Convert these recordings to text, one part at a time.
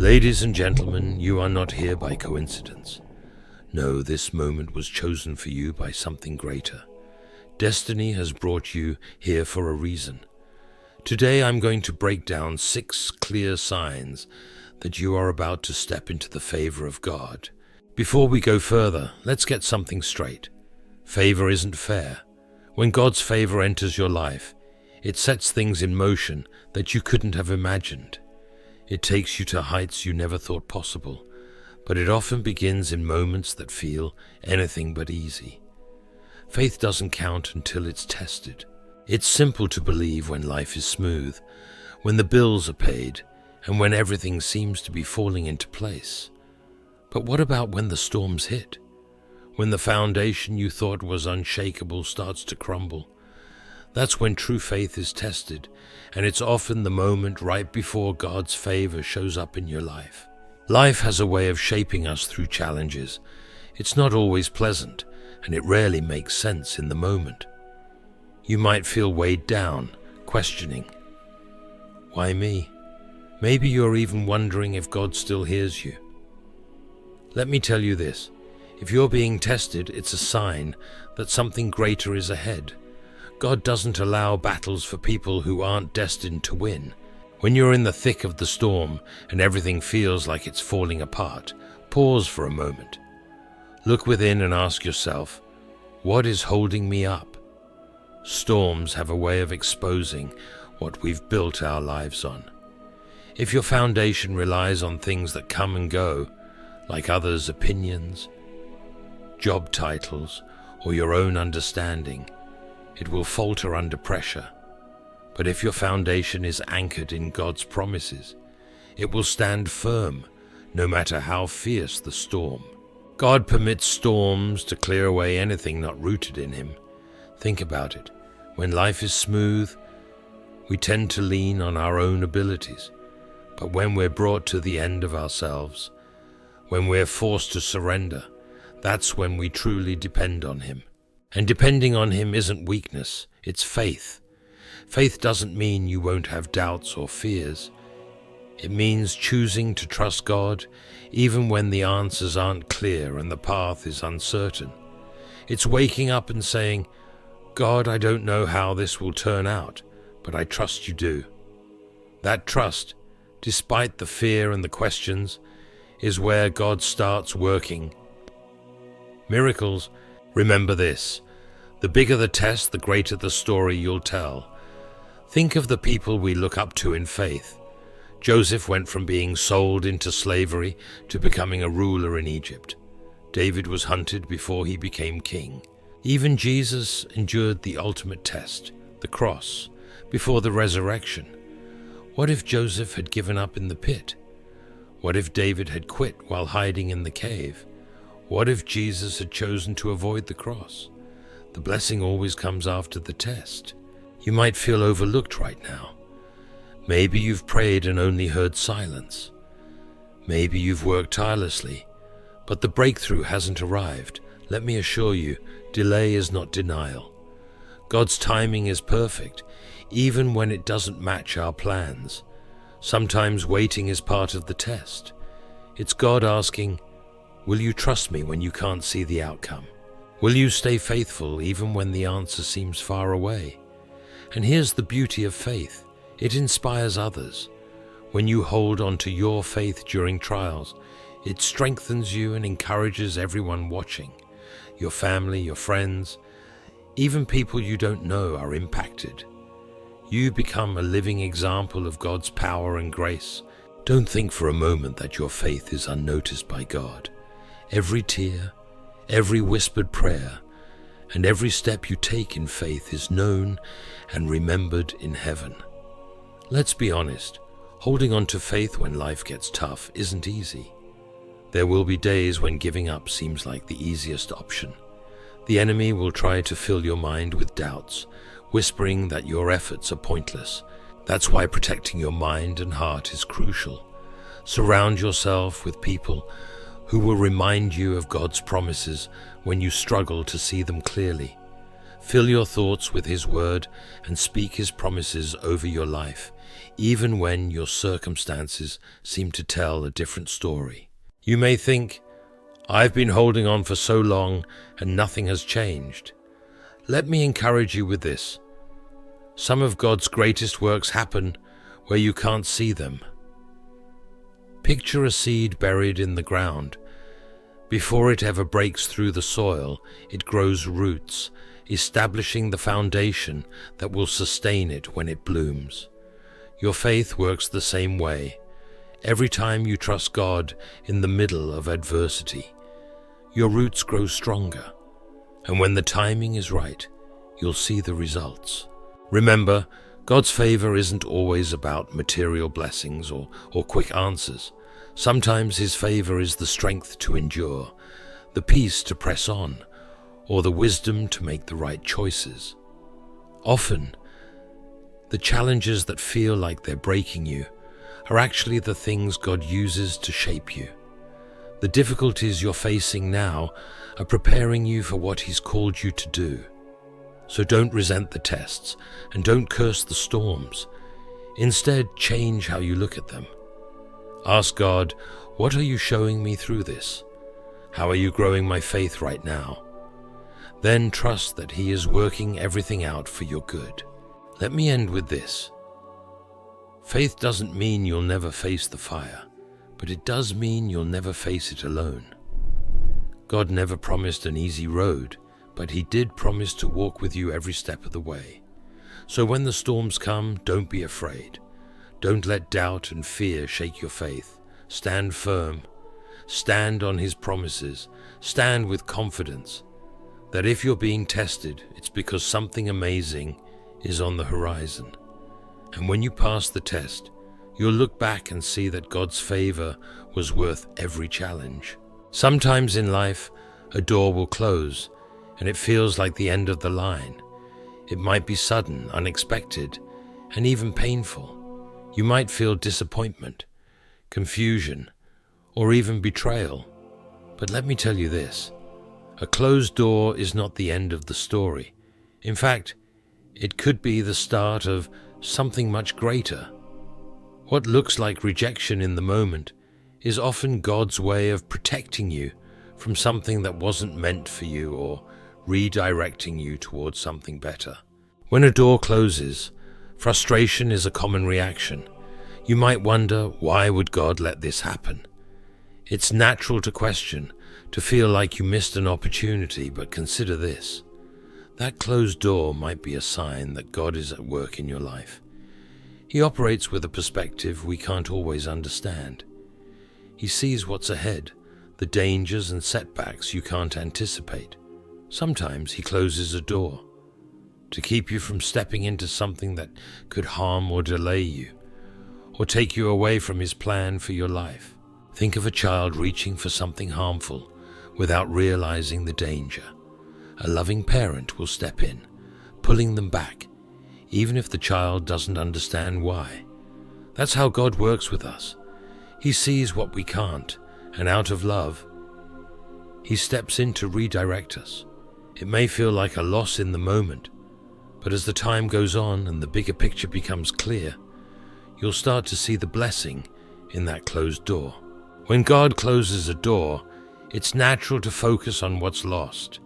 Ladies and gentlemen, you are not here by coincidence. No, this moment was chosen for you by something greater. Destiny has brought you here for a reason. Today I'm going to break down 6 clear signs that you are about to step into the favor of God. Before we go further, let's get something straight. Favor isn't fair. When God's favor enters your life, it sets things in motion that you couldn't have imagined. It takes you to heights you never thought possible, but it often begins in moments that feel anything but easy. Faith doesn't count until it's tested. It's simple to believe when life is smooth, when the bills are paid, and when everything seems to be falling into place. But what about when the storms hit? When the foundation you thought was unshakable starts to crumble? That's when true faith is tested, and it's often the moment right before God's favor shows up in your life. Life has a way of shaping us through challenges. It's not always pleasant, and it rarely makes sense in the moment. You might feel weighed down, questioning, why me? Maybe you're even wondering if God still hears you. Let me tell you this, if you're being tested, it's a sign that something greater is ahead. God doesn't allow battles for people who aren't destined to win. When you're in the thick of the storm and everything feels like it's falling apart, pause for a moment. Look within and ask yourself, what is holding me up? Storms have a way of exposing what we've built our lives on. If your foundation relies on things that come and go, like others' opinions, job titles, or your own understanding, it will falter under pressure. But if your foundation is anchored in God's promises, it will stand firm, no matter how fierce the storm. God permits storms to clear away anything not rooted in Him. Think about it. When life is smooth, we tend to lean on our own abilities. But when we're brought to the end of ourselves, when we're forced to surrender, that's when we truly depend on Him. And depending on Him isn't weakness, it's faith. Faith doesn't mean you won't have doubts or fears. It means choosing to trust God even when the answers aren't clear and the path is uncertain. It's waking up and saying, God, I don't know how this will turn out, but I trust you do. That trust, despite the fear and the questions, is where God starts working miracles. Remember this, the bigger the test, the greater the story you'll tell. Think of the people we look up to in faith. Joseph went from being sold into slavery to becoming a ruler in Egypt. David was hunted before he became king. Even Jesus endured the ultimate test, the cross, before the resurrection. What if Joseph had given up in the pit? What if David had quit while hiding in the cave? What if Jesus had chosen to avoid the cross? The blessing always comes after the test. You might feel overlooked right now. Maybe you've prayed and only heard silence. Maybe you've worked tirelessly, but the breakthrough hasn't arrived. Let me assure you, delay is not denial. God's timing is perfect, even when it doesn't match our plans. Sometimes waiting is part of the test. It's God asking, will you trust me when you can't see the outcome? Will you stay faithful even when the answer seems far away? And here's the beauty of faith. It inspires others. When you hold on to your faith during trials, it strengthens you and encourages everyone watching. Your family, your friends, even people you don't know are impacted. You become a living example of God's power and grace. Don't think for a moment that your faith is unnoticed by God. Every tear, every whispered prayer, and every step you take in faith is known and remembered in heaven. Let's be honest, holding on to faith when life gets tough isn't easy. There will be days when giving up seems like the easiest option. The enemy will try to fill your mind with doubts, whispering that your efforts are pointless. That's why protecting your mind and heart is crucial. Surround yourself with people who will remind you of God's promises when you struggle to see them clearly. Fill your thoughts with His word and speak His promises over your life, even when your circumstances seem to tell a different story. You may think, "I've been holding on for so long and nothing has changed." Let me encourage you with this. Some of God's greatest works happen where you can't see them. Picture a seed buried in the ground. Before it ever breaks through the soil, it grows roots, establishing the foundation that will sustain it when it blooms. Your faith works the same way. Every time you trust God in the middle of adversity, your roots grow stronger, and when the timing is right, you'll see the results. Remember, God's favor isn't always about material blessings or quick answers. Sometimes His favor is the strength to endure, the peace to press on, or the wisdom to make the right choices. Often, the challenges that feel like they're breaking you are actually the things God uses to shape you. The difficulties you're facing now are preparing you for what He's called you to do. So don't resent the tests and don't curse the storms. Instead, change how you look at them. Ask God, "What are you showing me through this? How are you growing my faith right now?" Then trust that He is working everything out for your good. Let me end with this. Faith doesn't mean you'll never face the fire, but it does mean you'll never face it alone. God never promised an easy road, but He did promise to walk with you every step of the way. So when the storms come, don't be afraid. Don't let doubt and fear shake your faith. Stand firm. Stand on His promises. Stand with confidence that if you're being tested, it's because something amazing is on the horizon. And when you pass the test, you'll look back and see that God's favor was worth every challenge. Sometimes in life, a door will close, and it feels like the end of the line. It might be sudden, unexpected, and even painful. You might feel disappointment, confusion, or even betrayal. But let me tell you this, a closed door is not the end of the story. In fact, it could be the start of something much greater. What looks like rejection in the moment is often God's way of protecting you from something that wasn't meant for you or redirecting you towards something better. When a door closes, frustration is a common reaction. You might wonder, why would God let this happen? It's natural to question, to feel like you missed an opportunity, but consider this. That closed door might be a sign that God is at work in your life. He operates with a perspective we can't always understand. He sees what's ahead, the dangers and setbacks you can't anticipate. Sometimes He closes a door to keep you from stepping into something that could harm or delay you, or take you away from His plan for your life. Think of a child reaching for something harmful without realizing the danger. A loving parent will step in, pulling them back, even if the child doesn't understand why. That's how God works with us. He sees what we can't, and out of love, He steps in to redirect us. It may feel like a loss in the moment, but as the time goes on and the bigger picture becomes clear, you'll start to see the blessing in that closed door. When God closes a door, it's natural to focus on what's lost.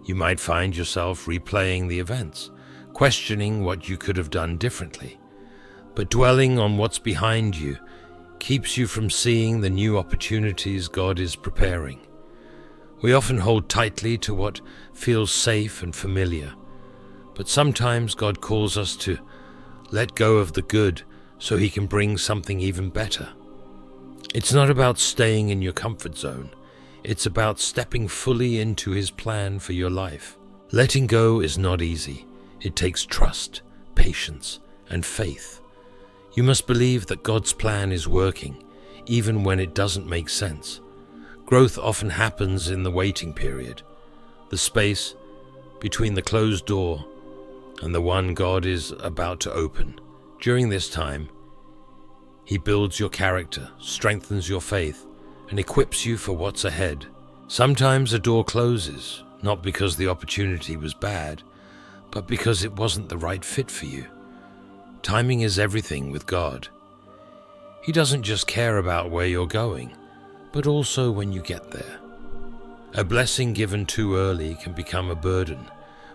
You might find yourself replaying the events, questioning what you could have done differently. But dwelling on what's behind you keeps you from seeing the new opportunities God is preparing. We often hold tightly to what feels safe and familiar, but sometimes God calls us to let go of the good so He can bring something even better. It's not about staying in your comfort zone. It's about stepping fully into His plan for your life. Letting go is not easy. It takes trust, patience, and faith. You must believe that God's plan is working, even when it doesn't make sense. Growth often happens in the waiting period, the space between the closed door and the one God is about to open. During this time, He builds your character, strengthens your faith, and equips you for what's ahead. Sometimes a door closes, not because the opportunity was bad, but because it wasn't the right fit for you. Timing is everything with God. He doesn't just care about where you're going, but also when you get there. A blessing given too early can become a burden,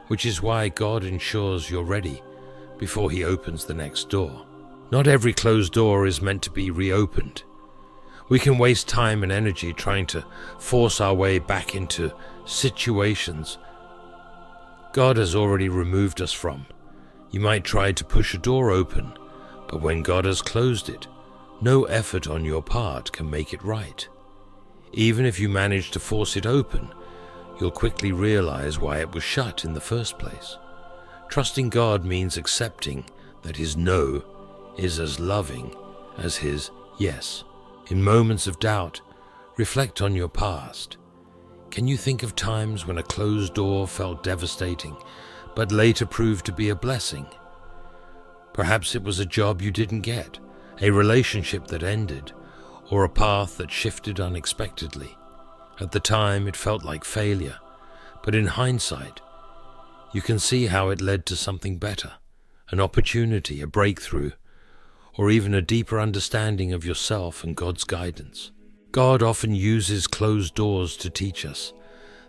which is why God ensures you're ready before He opens the next door. Not every closed door is meant to be reopened. We can waste time and energy trying to force our way back into situations God has already removed us from. You might try to push a door open, but when God has closed it, no effort on your part can make it right. Even if you manage to force it open, you'll quickly realize why it was shut in the first place. Trusting God means accepting that His no is as loving as His yes. In moments of doubt, reflect on your past. Can you think of times when a closed door felt devastating, but later proved to be a blessing? Perhaps it was a job you didn't get, a relationship that ended, or a path that shifted unexpectedly. At the time, it felt like failure, but in hindsight, you can see how it led to something better, an opportunity, a breakthrough, or even a deeper understanding of yourself and God's guidance. God often uses closed doors to teach us.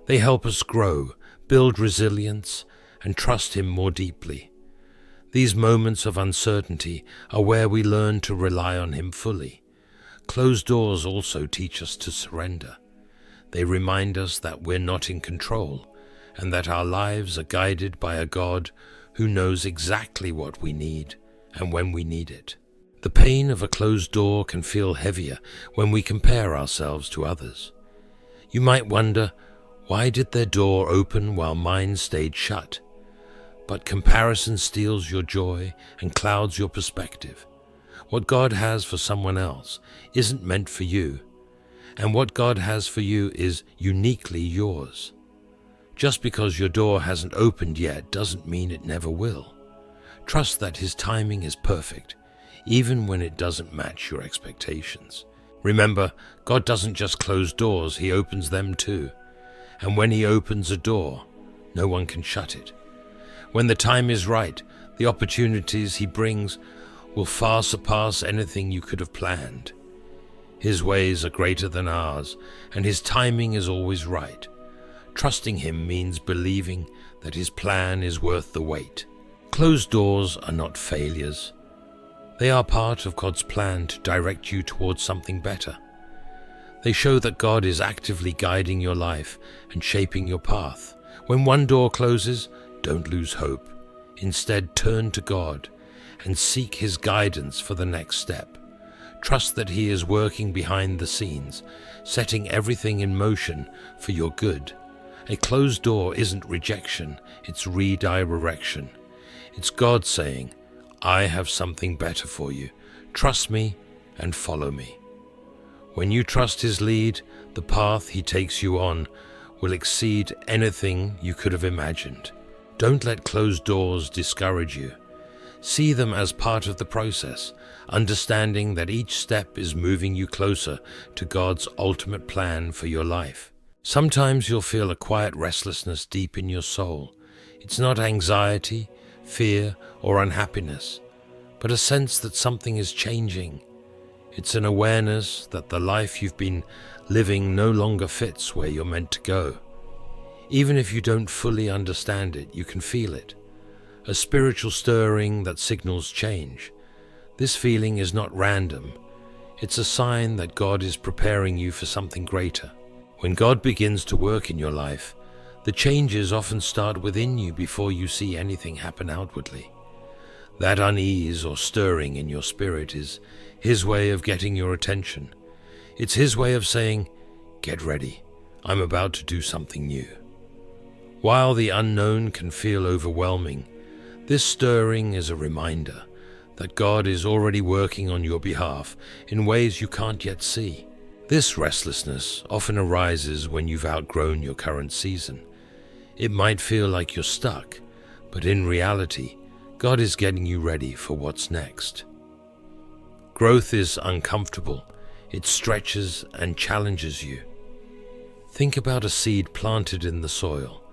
They help us grow, build resilience, and trust Him more deeply. These moments of uncertainty are where we learn to rely on Him fully. Closed doors also teach us to surrender. They remind us that we're not in control, and that our lives are guided by a God who knows exactly what we need and when we need it. The pain of a closed door can feel heavier when we compare ourselves to others. You might wonder, why did their door open while mine stayed shut? But comparison steals your joy and clouds your perspective. What God has for someone else isn't meant for you, and what God has for you is uniquely yours. Just because your door hasn't opened yet doesn't mean it never will. Trust that His timing is perfect, even when it doesn't match your expectations. Remember, God doesn't just close doors, He opens them too. And when He opens a door, no one can shut it. When the time is right, the opportunities He brings will far surpass anything you could have planned. His ways are greater than ours, and His timing is always right. Trusting Him means believing that His plan is worth the wait. Closed doors are not failures. They are part of God's plan to direct you towards something better. They show that God is actively guiding your life and shaping your path. When one door closes, don't lose hope. Instead, turn to God and seek His guidance for the next step. Trust that He is working behind the scenes, setting everything in motion for your good. A closed door isn't rejection, it's redirection. It's God saying, I have something better for you. Trust me and follow me. When you trust His lead, the path He takes you on will exceed anything you could have imagined. Don't let closed doors discourage you. See them as part of the process, understanding that each step is moving you closer to God's ultimate plan for your life. Sometimes you'll feel a quiet restlessness deep in your soul. It's not anxiety, fear, or unhappiness, but a sense that something is changing. It's an awareness that the life you've been living no longer fits where you're meant to go. Even if you don't fully understand it, you can feel it. A spiritual stirring that signals change. This feeling is not random. It's a sign that God is preparing you for something greater. When God begins to work in your life, the changes often start within you before you see anything happen outwardly. That unease or stirring in your spirit is His way of getting your attention. It's His way of saying, get ready, I'm about to do something new. While the unknown can feel overwhelming, this stirring is a reminder that God is already working on your behalf in ways you can't yet see. This restlessness often arises when you've outgrown your current season. It might feel like you're stuck, but in reality, God is getting you ready for what's next. Growth is uncomfortable. It stretches and challenges you. Think about a seed planted in the soil.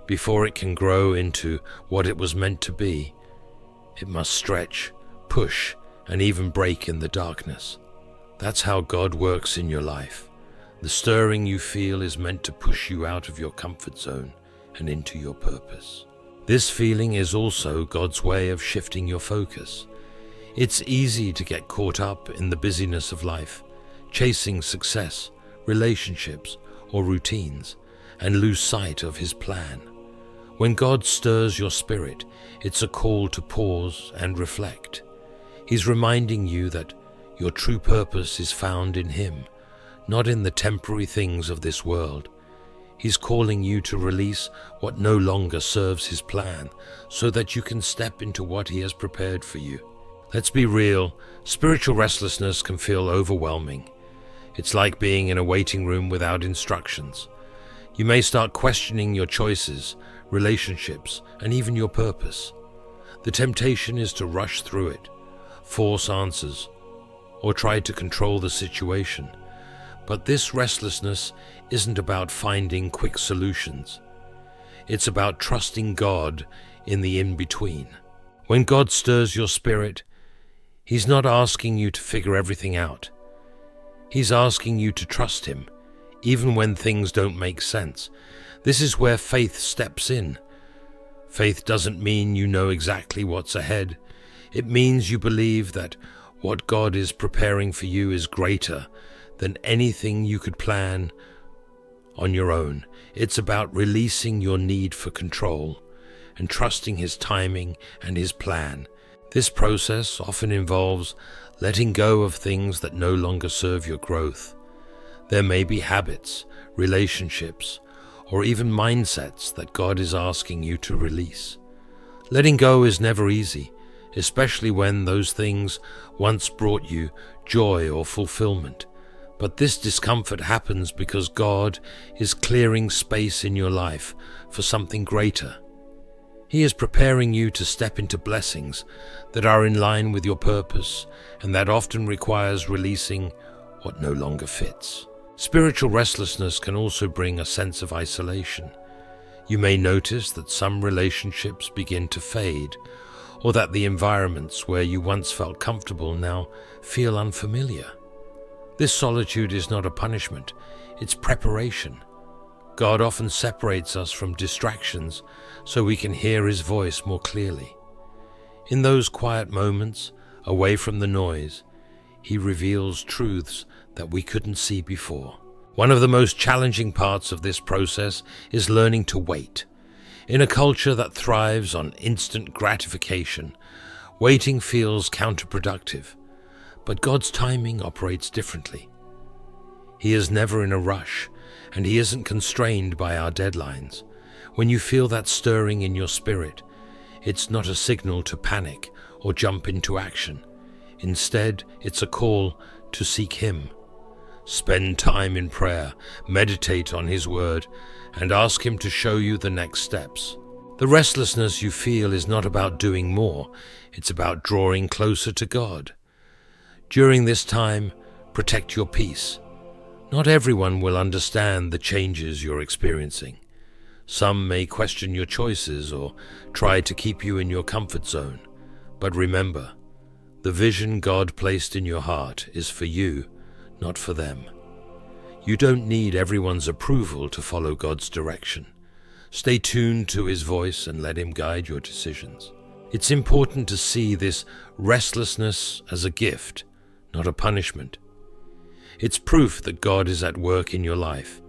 Before it can grow into what it was meant to be, it must stretch, push and even break in the darkness. That's how God works in your life. The stirring you feel is meant to push you out of your comfort zone and into your purpose. This feeling is also God's way of shifting your focus. It's easy to get caught up in the busyness of life, chasing success, relationships, or routines, and lose sight of His plan. When God stirs your spirit, it's a call to pause and reflect. He's reminding you that your true purpose is found in Him, not in the temporary things of this world. He's calling you to release what no longer serves His plan, so that you can step into what He has prepared for you. Let's be real, spiritual restlessness can feel overwhelming. It's like being in a waiting room without instructions. You may start questioning your choices, relationships, and even your purpose. The temptation is to rush through it, force answers, or try to control the situation. But this restlessness isn't about finding quick solutions. It's about trusting God in the in-between. When God stirs your spirit, He's not asking you to figure everything out. He's asking you to trust Him, even when things don't make sense. This is where faith steps in. Faith doesn't mean you know exactly what's ahead. It means you believe that what God is preparing for you is greater than anything you could plan on your own. It's about releasing your need for control and trusting His timing and His plan. This process often involves letting go of things that no longer serve your growth. There may be habits, relationships, or even mindsets that God is asking you to release. Letting go is never easy, especially when those things once brought you joy or fulfillment. But this discomfort happens because God is clearing space in your life for something greater. He is preparing you to step into blessings that are in line with your purpose, and that often requires releasing what no longer fits. Spiritual restlessness can also bring a sense of isolation. You may notice that some relationships begin to fade, or that the environments where you once felt comfortable now feel unfamiliar. This solitude is not a punishment, it's preparation. God often separates us from distractions so we can hear His voice more clearly. In those quiet moments, away from the noise, He reveals truths that we couldn't see before. One of the most challenging parts of this process is learning to wait. In a culture that thrives on instant gratification, waiting feels counterproductive. But God's timing operates differently. He is never in a rush, and He isn't constrained by our deadlines. When you feel that stirring in your spirit, it's not a signal to panic or jump into action. Instead, it's a call to seek Him. Spend time in prayer, meditate on His word, and ask Him to show you the next steps. The restlessness you feel is not about doing more, it's about drawing closer to God. During this time, protect your peace. Not everyone will understand the changes you're experiencing. Some may question your choices or try to keep you in your comfort zone. But remember, the vision God placed in your heart is for you, not for them. You don't need everyone's approval to follow God's direction. Stay tuned to His voice and let Him guide your decisions. It's important to see this restlessness as a gift, not a punishment. It's proof that God is at work in your life.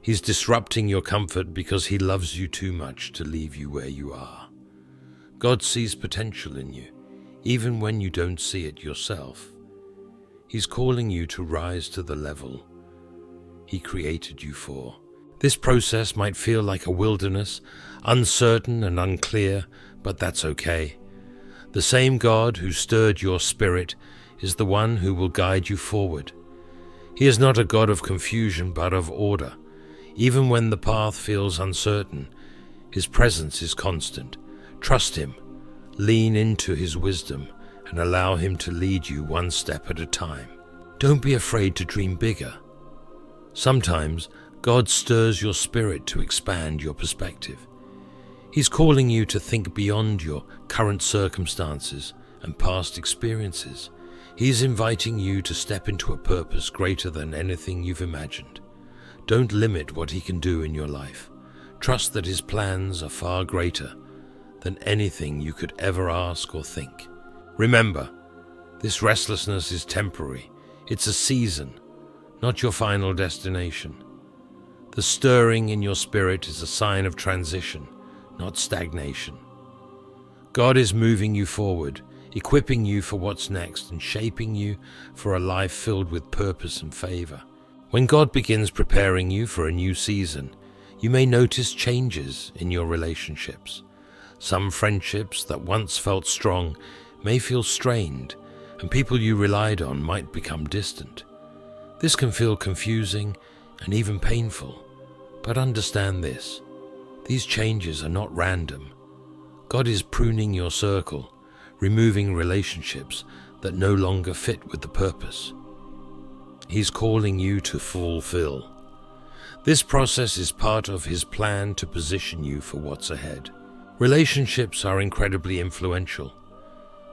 He's disrupting your comfort because He loves you too much to leave you where you are. God sees potential in you, even when you don't see it yourself. He's calling you to rise to the level He created you for. This process might feel like a wilderness, uncertain and unclear, but that's okay. The same God who stirred your spirit is the one who will guide you forward. He is not a God of confusion, but of order. Even when the path feels uncertain, His presence is constant. Trust Him, lean into His wisdom, and allow Him to lead you one step at a time. Don't be afraid to dream bigger. Sometimes God stirs your spirit to expand your perspective. He's calling you to think beyond your current circumstances and past experiences. He's inviting you to step into a purpose greater than anything you've imagined. Don't limit what he can do in your life. Trust that his plans are far greater than anything you could ever ask or think. Remember, this restlessness is temporary. It's a season, not your final destination. The stirring in your spirit is a sign of transition, not stagnation. God is moving you forward, equipping you for what's next, and shaping you for a life filled with purpose and favor. When God begins preparing you for a new season, you may notice changes in your relationships. Some friendships that once felt strong may feel strained, and people you relied on might become distant. This can feel confusing and even painful, but understand this: these changes are not random. God is pruning your circle, removing relationships that no longer fit with the purpose He's calling you to fulfill. This process is part of His plan to position you for what's ahead. Relationships are incredibly influential.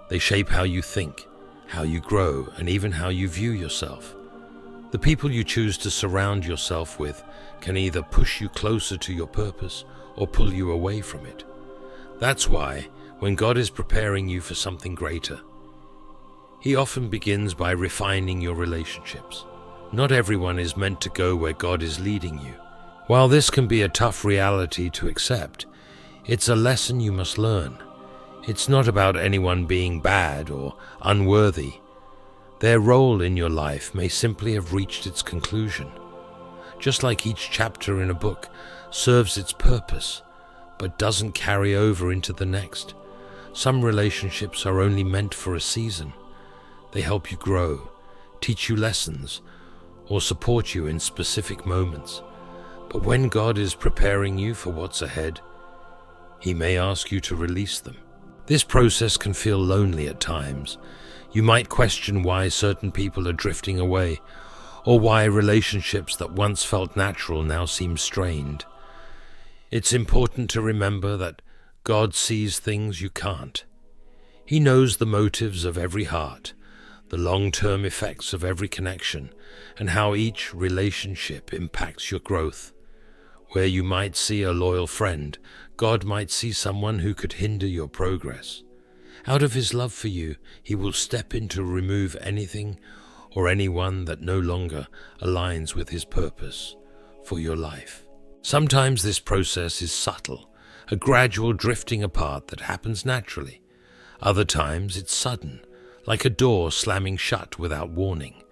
They shape how you think, how you grow, and even how you view yourself. The people you choose to surround yourself with can either push you closer to your purpose or pull you away from it. That's why, when God is preparing you for something greater, He often begins by refining your relationships. Not everyone is meant to go where God is leading you. While this can be a tough reality to accept, it's a lesson you must learn. It's not about anyone being bad or unworthy. Their role in your life may simply have reached its conclusion. Just like each chapter in a book serves its purpose, but doesn't carry over into the next, some relationships are only meant for a season. They help you grow, teach you lessons, or support you in specific moments. But when God is preparing you for what's ahead, He may ask you to release them. This process can feel lonely at times. You might question why certain people are drifting away, or why relationships that once felt natural now seem strained. It's important to remember that God sees things you can't. He knows the motives of every heart, the long-term effects of every connection, and how each relationship impacts your growth. Where you might see a loyal friend, God might see someone who could hinder your progress. Out of His love for you, He will step in to remove anything or anyone that no longer aligns with His purpose for your life. Sometimes this process is subtle, a gradual drifting apart that happens naturally. Other times it's sudden, like a door slamming shut without warning.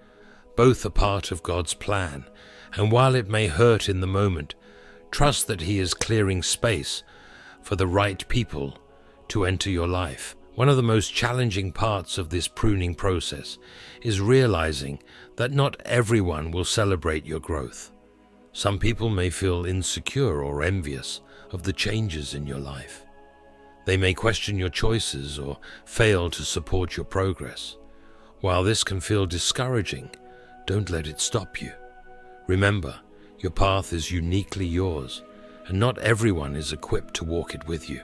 Both are part of God's plan, and while it may hurt in the moment, trust that He is clearing space for the right people to enter your life. One of the most challenging parts of this pruning process is realizing that not everyone will celebrate your growth. Some people may feel insecure or envious of the changes in your life. They may question your choices or fail to support your progress. While this can feel discouraging, don't let it stop you. Remember, your path is uniquely yours, and not everyone is equipped to walk it with you.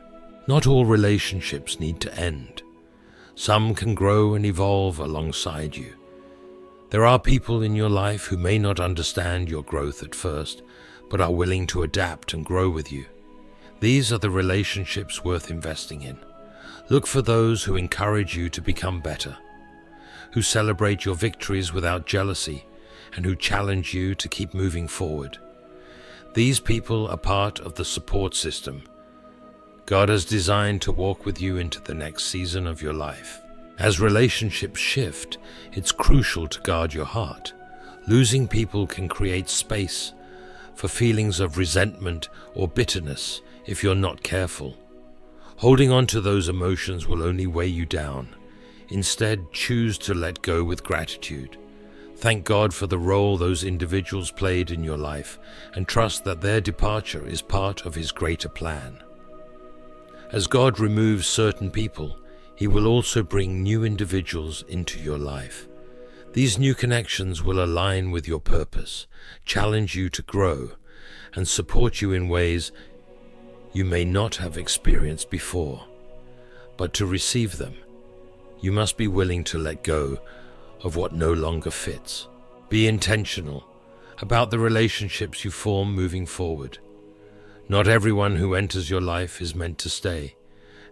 Not all relationships need to end. Some can grow and evolve alongside you. There are people in your life who may not understand your growth at first, but are willing to adapt and grow with you. These are the relationships worth investing in. Look for those who encourage you to become better, who celebrate your victories without jealousy, and who challenge you to keep moving forward. These people are part of the support system God has designed to walk with you into the next season of your life. As relationships shift, it's crucial to guard your heart. Losing people can create space for feelings of resentment or bitterness if you're not careful. Holding on to those emotions will only weigh you down. Instead, choose to let go with gratitude. Thank God for the role those individuals played in your life, and trust that their departure is part of His greater plan. As God removes certain people, He will also bring new individuals into your life. These new connections will align with your purpose, challenge you to grow, and support you in ways you may not have experienced before. But to receive them, You must be willing to let go of what no longer fits. Be intentional about the relationships you form moving forward. Not everyone who enters your life is meant to stay,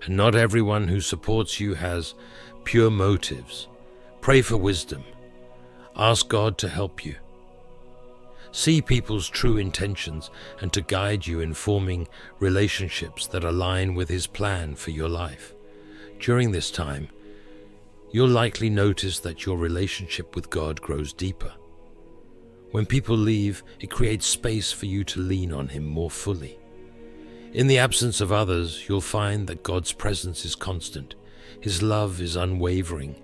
and not everyone who supports you has pure motives. Pray for wisdom. Ask God to help you. See people's true intentions and to guide you in forming relationships that align with His plan for your life. During this time, you'll likely notice that your relationship with God grows deeper. When people leave, it creates space for you to lean on Him more fully. In the absence of others, you'll find that God's presence is constant, His love is unwavering,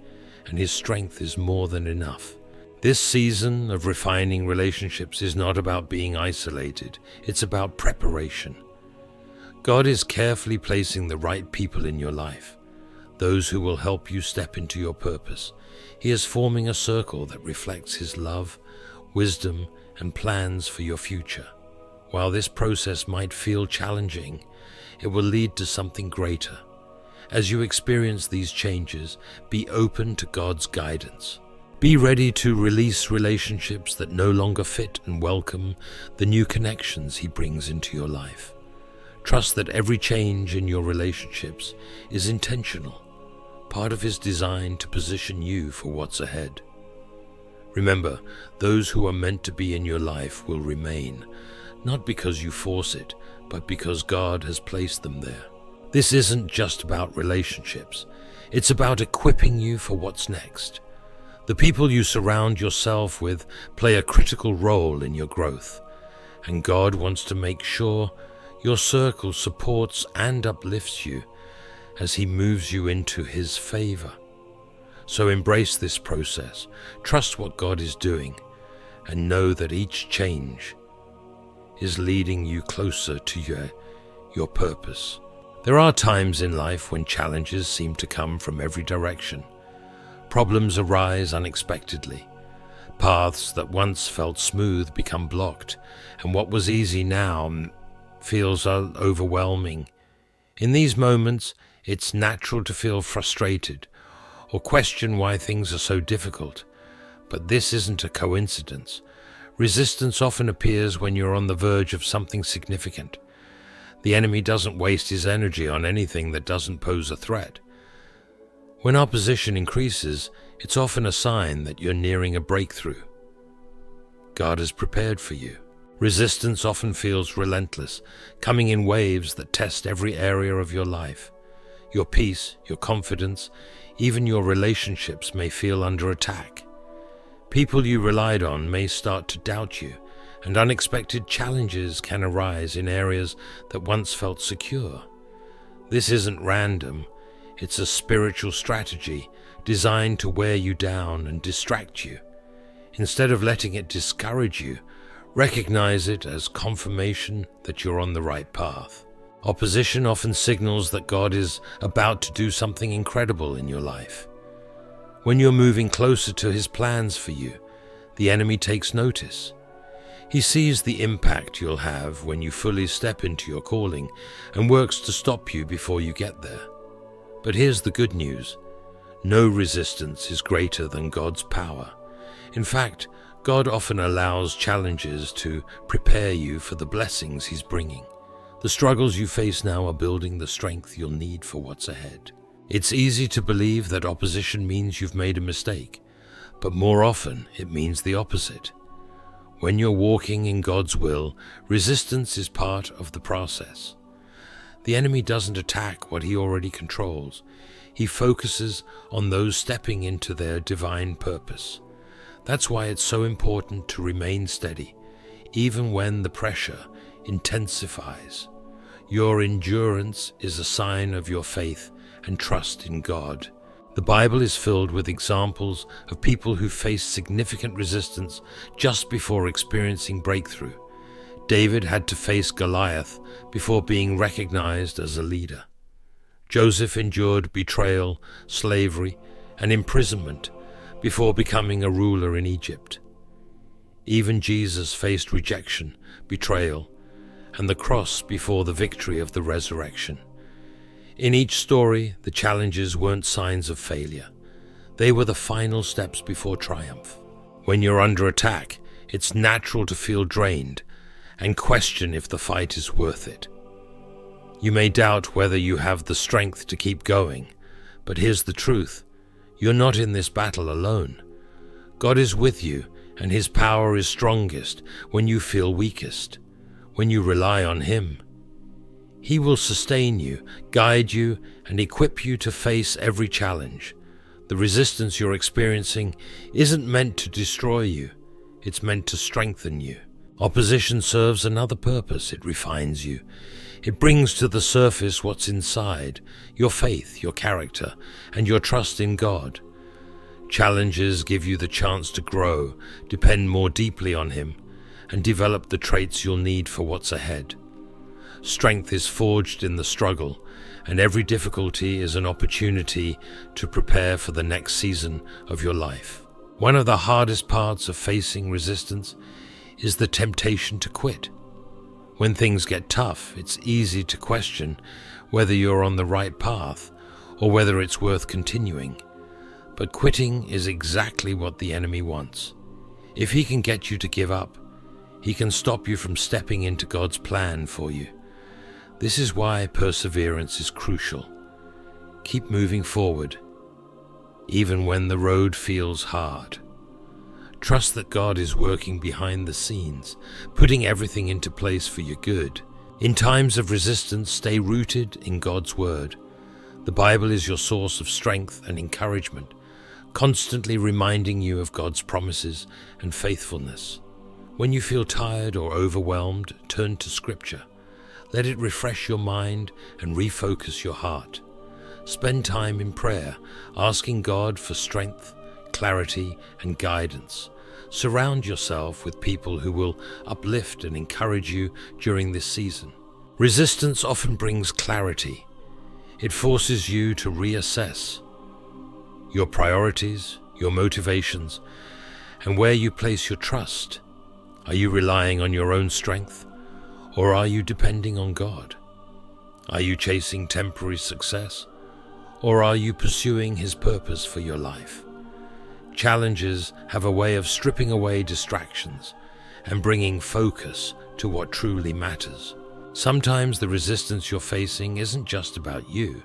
and His strength is more than enough. This season of refining relationships is not about being isolated, it's about preparation. God is carefully placing the right people in your life, those who will help you step into your purpose. He is forming a circle that reflects His love, wisdom, and plans for your future. While this process might feel challenging, it will lead to something greater. As you experience these changes, be open to God's guidance. Be ready to release relationships that no longer fit and welcome the new connections He brings into your life. Trust that every change in your relationships is intentional, part of His design to position you for what's ahead. Remember, those who are meant to be in your life will remain, not because you force it, but because God has placed them there. This isn't just about relationships. It's about equipping you for what's next. The people you surround yourself with play a critical role in your growth, and God wants to make sure your circle supports and uplifts you as He moves you into His favor. So embrace this process, trust what God is doing, and know that each change is leading you closer to your purpose. There are times in life when challenges seem to come from every direction. Problems arise unexpectedly. Paths that once felt smooth become blocked, and what was easy now feels overwhelming. In these moments, it's natural to feel frustrated or question why things are so difficult. But this isn't a coincidence. Resistance often appears when you're on the verge of something significant. The enemy doesn't waste his energy on anything that doesn't pose a threat. When opposition increases, it's often a sign that you're nearing a breakthrough. God has prepared for you. Resistance often feels relentless, coming in waves that test every area of your life. Your peace, your confidence, even your relationships may feel under attack. People you relied on may start to doubt you, and unexpected challenges can arise in areas that once felt secure. This isn't random. It's a spiritual strategy designed to wear you down and distract you. Instead of letting it discourage you, recognize it as confirmation that you're on the right path. Opposition often signals that God is about to do something incredible in your life. When you're moving closer to His plans for you, the enemy takes notice. He sees the impact you'll have when you fully step into your calling and works to stop you before you get there. But here's the good news. No resistance is greater than God's power. In fact, God often allows challenges to prepare you for the blessings He's bringing. The struggles you face now are building the strength you'll need for what's ahead. It's easy to believe that opposition means you've made a mistake, but more often it means the opposite. When you're walking in God's will, resistance is part of the process. The enemy doesn't attack what he already controls. He focuses on those stepping into their divine purpose. That's why it's so important to remain steady, even when the pressure intensifies. Your endurance is a sign of your faith and trust in God. The Bible is filled with examples of people who faced significant resistance just before experiencing breakthrough. David had to face Goliath before being recognized as a leader. Joseph endured betrayal, slavery, and imprisonment before becoming a ruler in Egypt. Even Jesus faced rejection, betrayal, and the cross before the victory of the resurrection. In each story, the challenges weren't signs of failure. They were the final steps before triumph. When you're under attack, it's natural to feel drained and question if the fight is worth it. You may doubt whether you have the strength to keep going, but here's the truth. You're not in this battle alone. God is with you, and His power is strongest when you feel weakest, when you rely on Him. He will sustain you, guide you, and equip you to face every challenge. The resistance you're experiencing isn't meant to destroy you. It's meant to strengthen you. Opposition serves another purpose. It refines you. It brings to the surface what's inside, your faith, your character, and your trust in God. Challenges give you the chance to grow, depend more deeply on Him, and develop the traits you'll need for what's ahead. Strength is forged in the struggle, and every difficulty is an opportunity to prepare for the next season of your life. One of the hardest parts of facing resistance is the temptation to quit. When things get tough, it's easy to question whether you're on the right path or whether it's worth continuing. But quitting is exactly what the enemy wants. If he can get you to give up, he can stop you from stepping into God's plan for you. This is why perseverance is crucial. Keep moving forward, even when the road feels hard. Trust that God is working behind the scenes, putting everything into place for your good. In times of resistance, stay rooted in God's Word. The Bible is your source of strength and encouragement, constantly reminding you of God's promises and faithfulness. When you feel tired or overwhelmed, turn to Scripture. Let it refresh your mind and refocus your heart. Spend time in prayer, asking God for strength, clarity, and guidance. Surround yourself with people who will uplift and encourage you during this season. Resistance often brings clarity. It forces you to reassess your priorities, your motivations, and where you place your trust. Are you relying on your own strength, or are you depending on God? Are you chasing temporary success, or are you pursuing His purpose for your life? Challenges have a way of stripping away distractions and bringing focus to what truly matters. Sometimes the resistance you're facing isn't just about you.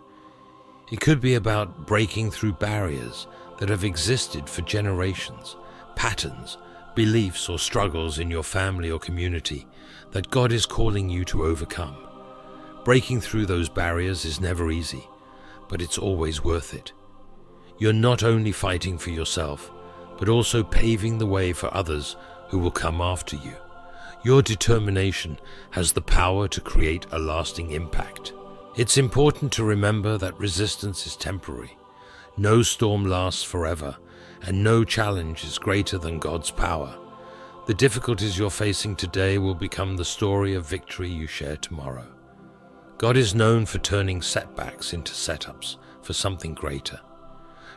It could be about breaking through barriers that have existed for generations, patterns, beliefs, or struggles in your family or community that God is calling you to overcome. Breaking through those barriers is never easy, but it's always worth it. You're not only fighting for yourself, but also paving the way for others who will come after you. Your determination has the power to create a lasting impact. It's important to remember that resistance is temporary. No storm lasts forever, and no challenge is greater than God's power. The difficulties you're facing today will become the story of victory you share tomorrow. God is known for turning setbacks into setups for something greater.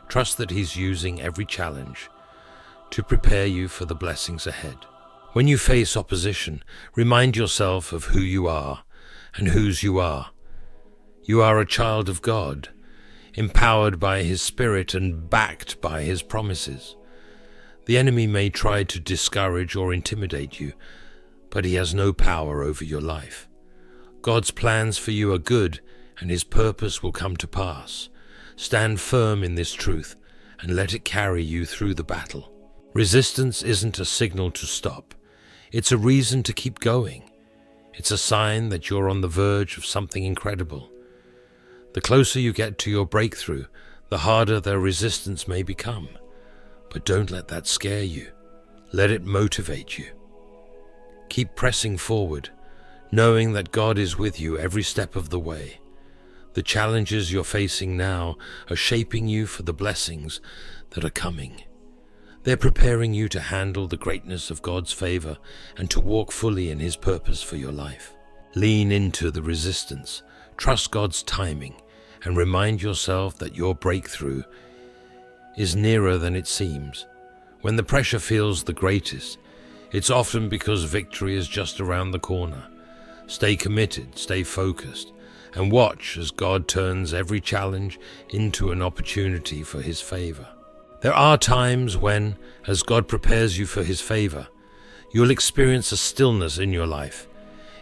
Trust that He's using every challenge to prepare you for the blessings ahead. When you face opposition, remind yourself of who you are and whose you are. You are a child of God, empowered by His Spirit and backed by His promises. The enemy may try to discourage or intimidate you, but he has no power over your life. God's plans for you are good, and His purpose will come to pass. Stand firm in this truth and let it carry you through the battle. Resistance isn't a signal to stop. It's a reason to keep going. It's a sign that you're on the verge of something incredible. The closer you get to your breakthrough, the harder the resistance may become. But don't let that scare you. Let it motivate you. Keep pressing forward, knowing that God is with you every step of the way. The challenges you're facing now are shaping you for the blessings that are coming. They're preparing you to handle the greatness of God's favor and to walk fully in His purpose for your life. Lean into the resistance, trust God's timing, and remind yourself that your breakthrough is nearer than it seems. When the pressure feels the greatest, it's often because victory is just around the corner. Stay committed, stay focused, and watch as God turns every challenge into an opportunity for His favor. There are times when, as God prepares you for His favor, you'll experience a stillness in your life.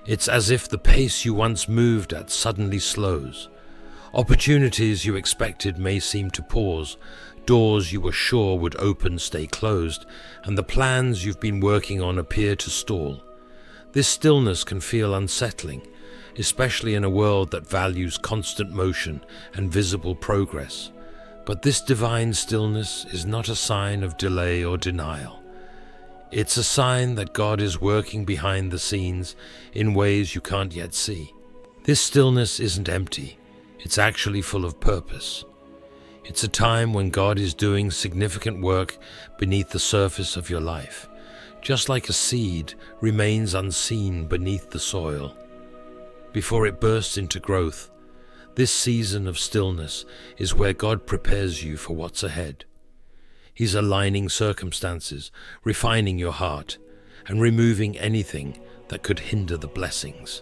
It's as if the pace you once moved at suddenly slows. Opportunities you expected may seem to pause, doors you were sure would open stay closed, and the plans you've been working on appear to stall. This stillness can feel unsettling, especially in a world that values constant motion and visible progress. But this divine stillness is not a sign of delay or denial. It's a sign that God is working behind the scenes in ways you can't yet see. This stillness isn't empty, it's actually full of purpose. It's a time when God is doing significant work beneath the surface of your life, just like a seed remains unseen beneath the soil. Before it bursts into growth, this season of stillness is where God prepares you for what's ahead. He's aligning circumstances, refining your heart, and removing anything that could hinder the blessings.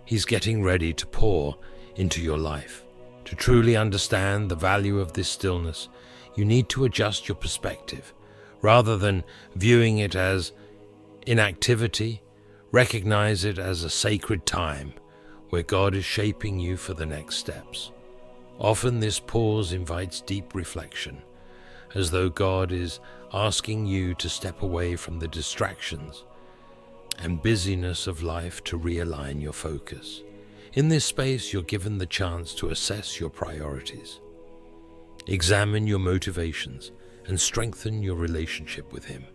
He's getting ready to pour into your life. To truly understand the value of this stillness, you need to adjust your perspective. Rather than viewing it as inactivity, recognize it as a sacred time where God is shaping you for the next steps. Often this pause invites deep reflection, as though God is asking you to step away from the distractions and busyness of life to realign your focus. In this space, you're given the chance to assess your priorities, examine your motivations, and strengthen your relationship with Him.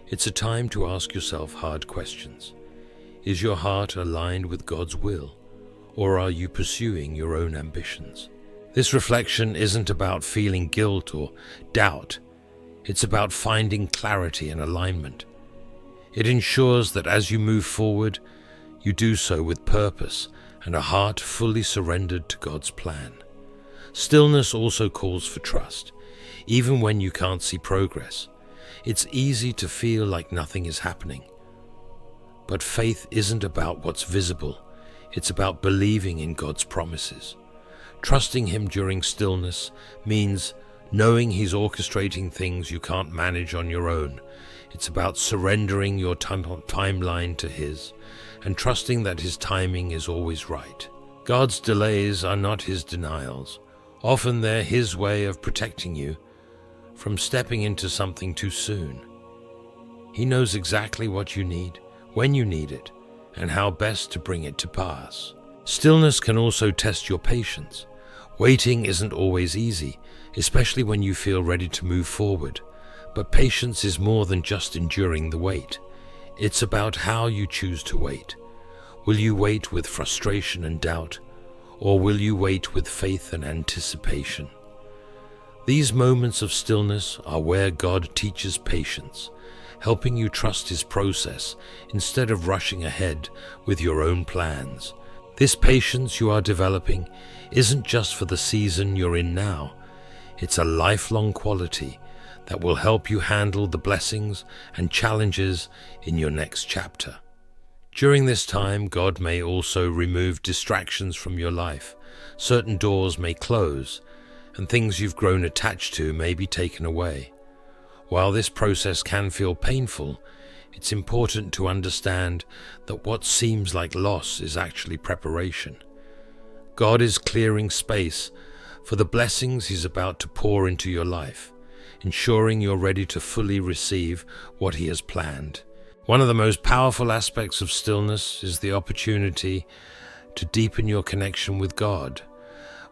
It's a time to ask yourself hard questions. Is your heart aligned with God's will, or are you pursuing your own ambitions? This reflection isn't about feeling guilt or doubt. It's about finding clarity and alignment. It ensures that as you move forward, you do so with purpose and a heart fully surrendered to God's plan. Stillness also calls for trust, even when you can't see progress. It's easy to feel like nothing is happening. But faith isn't about what's visible. It's about believing in God's promises. Trusting Him during stillness means knowing He's orchestrating things you can't manage on your own. It's about surrendering your timeline to His and trusting that His timing is always right. God's delays are not His denials. Often they're His way of protecting you from stepping into something too soon. He knows exactly what you need, when you need it, and how best to bring it to pass. Stillness can also test your patience. Waiting isn't always easy, especially when you feel ready to move forward. But patience is more than just enduring the wait. It's about how you choose to wait. Will you wait with frustration and doubt, or will you wait with faith and anticipation? These moments of stillness are where God teaches patience, helping you trust His process instead of rushing ahead with your own plans. This patience you are developing isn't just for the season you're in now. It's a lifelong quality that will help you handle the blessings and challenges in your next chapter. During this time, God may also remove distractions from your life. Certain doors may close, and things you've grown attached to may be taken away. While this process can feel painful, it's important to understand that what seems like loss is actually preparation. God is clearing space for the blessings He's about to pour into your life, ensuring you're ready to fully receive what He has planned. One of the most powerful aspects of stillness is the opportunity to deepen your connection with God.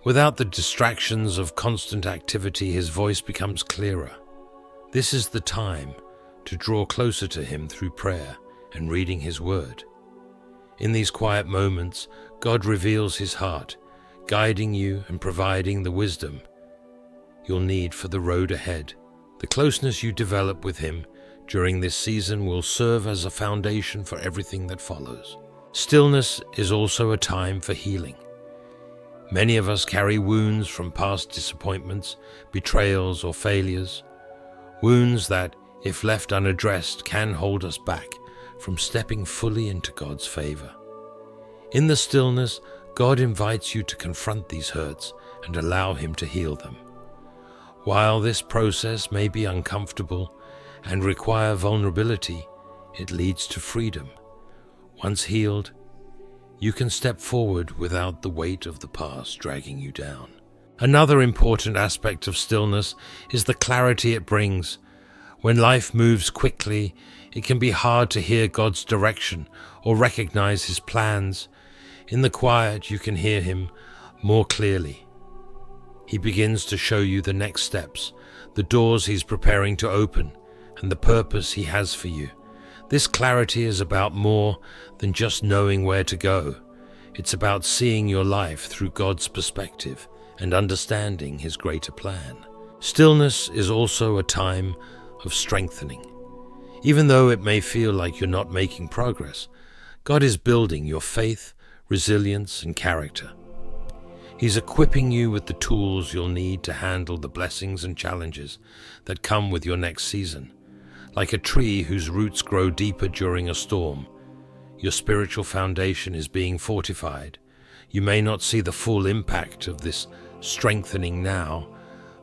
Without the distractions of constant activity, His voice becomes clearer. This is the time to draw closer to Him through prayer and reading His Word. In these quiet moments, God reveals His heart, guiding you and providing the wisdom you'll need for the road ahead. The closeness you develop with Him during this season will serve as a foundation for everything that follows. Stillness is also a time for healing. Many of us carry wounds from past disappointments, betrayals, or failures. Wounds that, if left unaddressed, can hold us back from stepping fully into God's favor. In the stillness, God invites you to confront these hurts and allow Him to heal them. While this process may be uncomfortable and require vulnerability, it leads to freedom. Once healed, you can step forward without the weight of the past dragging you down. Another important aspect of stillness is the clarity it brings. When life moves quickly, it can be hard to hear God's direction or recognize His plans. In the quiet, you can hear Him more clearly. He begins to show you the next steps, the doors He's preparing to open, and the purpose He has for you. This clarity is about more than just knowing where to go. It's about seeing your life through God's perspective and understanding His greater plan. Stillness is also a time of strengthening. Even though it may feel like you're not making progress, God is building your faith, resilience, and character. He's equipping you with the tools you'll need to handle the blessings and challenges that come with your next season. Like a tree whose roots grow deeper during a storm, your spiritual foundation is being fortified. You may not see the full impact of this strengthening now,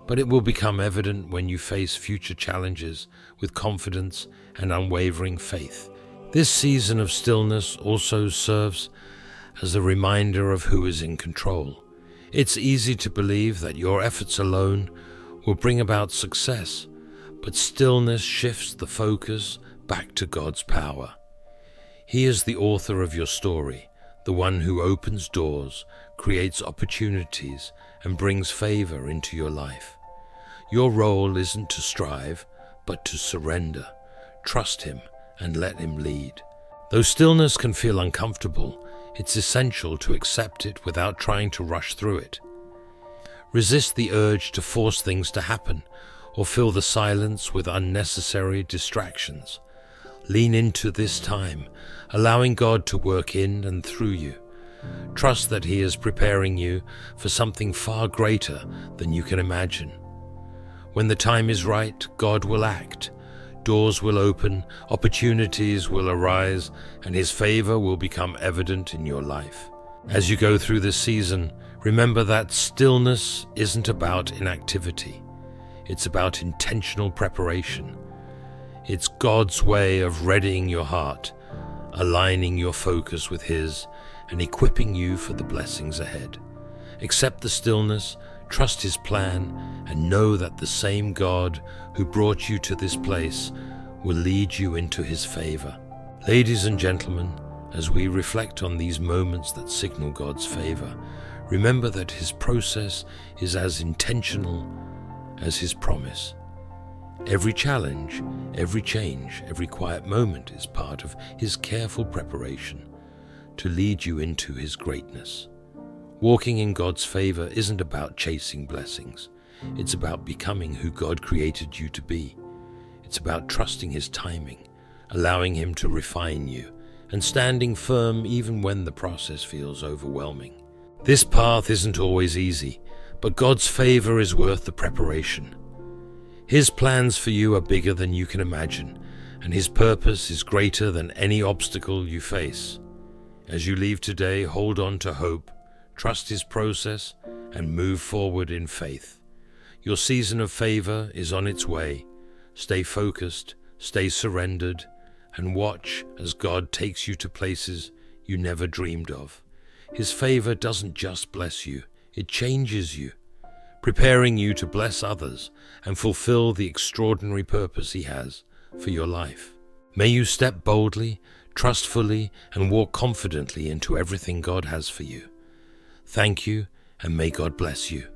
but it will become evident when you face future challenges with confidence and unwavering faith. This season of stillness also serves as a reminder of who is in control. It's easy to believe that your efforts alone will bring about success, but stillness shifts the focus back to God's power. He is the author of your story, the one who opens doors, creates opportunities, and brings favor into your life. Your role isn't to strive, but to surrender, trust Him, and let Him lead. Though stillness can feel uncomfortable, it's essential to accept it without trying to rush through it. Resist the urge to force things to happen or fill the silence with unnecessary distractions. Lean into this time, allowing God to work in and through you. Trust that He is preparing you for something far greater than you can imagine. When the time is right, God will act. Doors will open, opportunities will arise, and His favor will become evident in your life. As you go through this season, remember that stillness isn't about inactivity. It's about intentional preparation. It's God's way of readying your heart, aligning your focus with His, and equipping you for the blessings ahead. Accept the stillness, trust His plan, and know that the same God who brought you to this place will lead you into His favor. Ladies and gentlemen, as we reflect on these moments that signal God's favor, remember that His process is as intentional as His promise. Every challenge, every change, every quiet moment is part of His careful preparation to lead you into His greatness. Walking in God's favor isn't about chasing blessings. It's about becoming who God created you to be. It's about trusting His timing, allowing Him to refine you, and standing firm even when the process feels overwhelming. This path isn't always easy, but God's favor is worth the preparation. His plans for you are bigger than you can imagine, and His purpose is greater than any obstacle you face. As you leave today, hold on to hope, trust His process, and move forward in faith. Your season of favor is on its way. Stay focused, stay surrendered, and watch as God takes you to places you never dreamed of. His favor doesn't just bless you, it changes you, preparing you to bless others and fulfill the extraordinary purpose He has for your life. May you step boldly, trustfully, and walk confidently into everything God has for you. Thank you, and may God bless you.